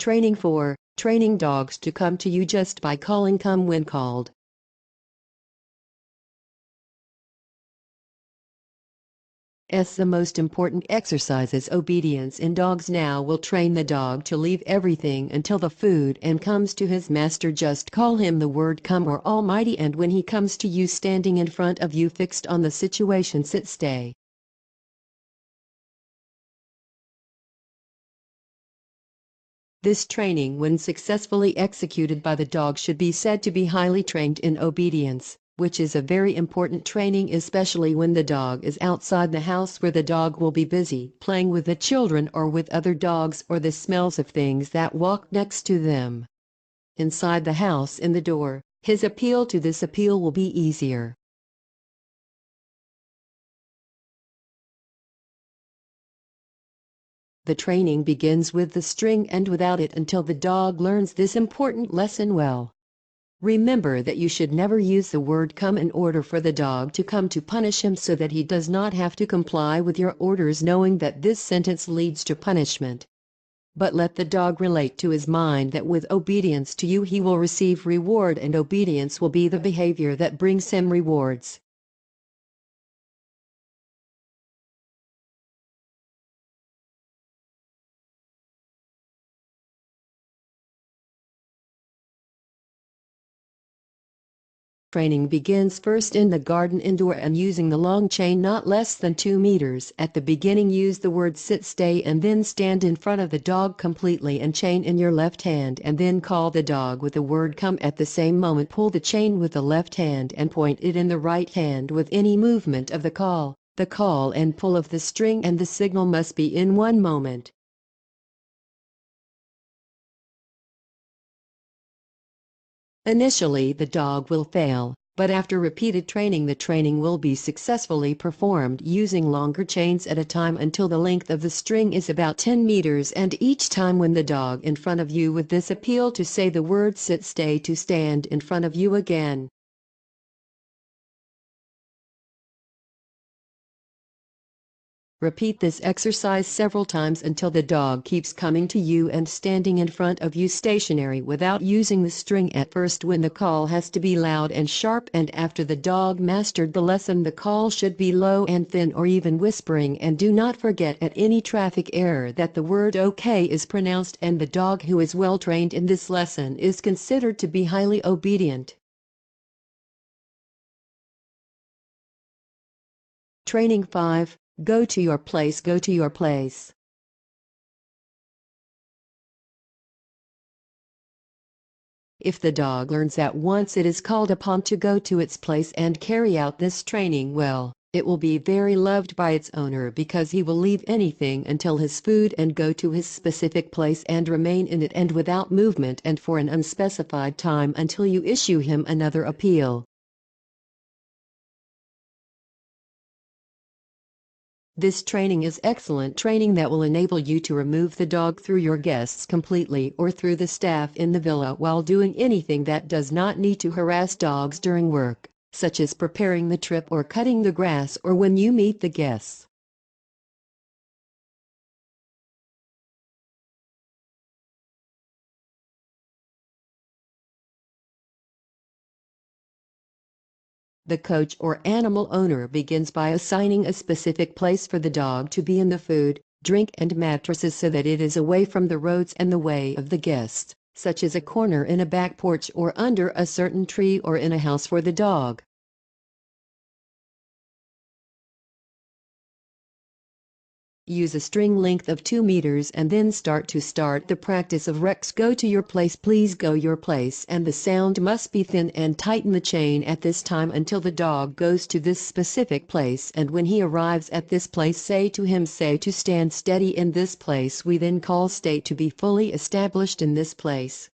Training 4. Training dogs to come to you just by calling come when called. The most important exercise is obedience in dogs. Now will train the dog to leave everything until the food and comes to his master. Just call him the word come or almighty, and when he comes to you standing in front of you fixed on the situation, sit, stay. This training, when successfully executed by the dog, should be said to be highly trained in obedience, which is a very important training, especially when the dog is outside the house, where the dog will be busy playing with the children or with other dogs, or the smells of things that walk next to them. Inside the house, in the door, his appeal to this appeal will be easier. The training begins with the string and without it until the dog learns this important lesson well. Remember that you should never use the word come in order for the dog to come to punish him, so that he does not have to comply with your orders, knowing that this sentence leads to punishment. But let the dog relate to his mind that with obedience to you he will receive reward, and obedience will be the behavior that brings him rewards. Training begins first in the garden indoor and using the long chain not less than 2 meters. At the beginning, use the word sit, stay, and then stand in front of the dog completely and chain in your left hand, and then call the dog with the word come. At the same moment, pull the chain with the left hand and point it in the right hand with any movement of the call. The call and pull of the string and the signal must be in one moment. Initially the dog will fail, but after repeated training the training will be successfully performed using longer chains at a time until the length of the string is about 10 meters, and each time when the dog in front of you with this appeal to say the word sit, stay, to stand in front of you again. Repeat this exercise several times until the dog keeps coming to you and standing in front of you stationary without using the string at first, when the call has to be loud and sharp, and after the dog mastered the lesson the call should be low and thin or even whispering. And do not forget at any traffic error that the word OK is pronounced, and the dog who is well trained in this lesson is considered to be highly obedient. Training 5. Go to your place. Go to your place. If the dog learns at once it is called upon to go to its place and carry out this training well, it will be very loved by its owner, because he will leave anything until his food and go to his specific place and remain in it and without movement and for an unspecified time until you issue him another appeal. This training is excellent training that will enable you to remove the dog through your guests completely or through the staff in the villa while doing anything that does not need to harass dogs during work, such as preparing the trip or cutting the grass, or when you meet the guests. The coach or animal owner begins by assigning a specific place for the dog to be in the food, drink and mattresses, so that it is away from the roads and the way of the guests, such as a corner in a back porch or under a certain tree or in a house for the dog. Use a string length of 2 meters and then start the practice of Rex. Go to your place. Please go your place, and the sound must be thin, and tighten the chain at this time until the dog goes to this specific place, and when he arrives at this place say to him, say to stand steady in this place. We then call stay to be fully established in this place.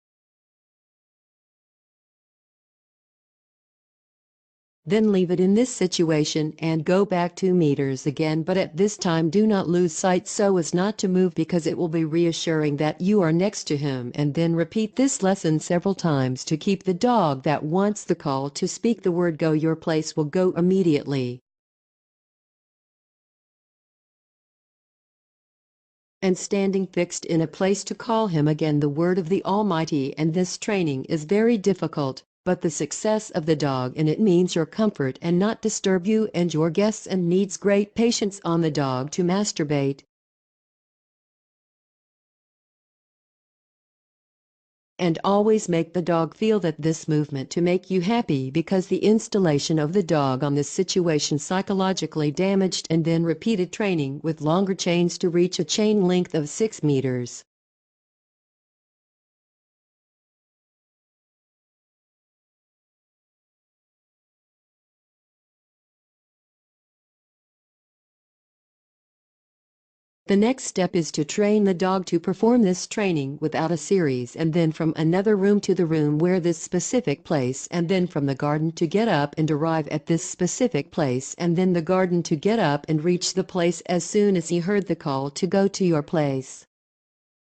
Then leave it in this situation and go back 2 meters again, but at this time do not lose sight so as not to move, because it will be reassuring that you are next to him, and then repeat this lesson several times to keep the dog that wants the call to speak the word go your place will go immediately. and standing fixed in a place to call him again the word of the Almighty. And this training is very difficult, but the success of the dog in it means your comfort and not disturb you and your guests, and needs great patience on the dog to masturbate. And always make the dog feel that this movement to make you happy, because the installation of the dog on this situation psychologically damaged, and then repeated training with longer chains to reach a chain length of 6 meters. The next step is to train the dog to perform this training without a series, and then from another room to the room where this specific place, and then from the garden to get up and arrive at this specific place, and then the garden to get up and reach the place as soon as he heard the call to go to your place.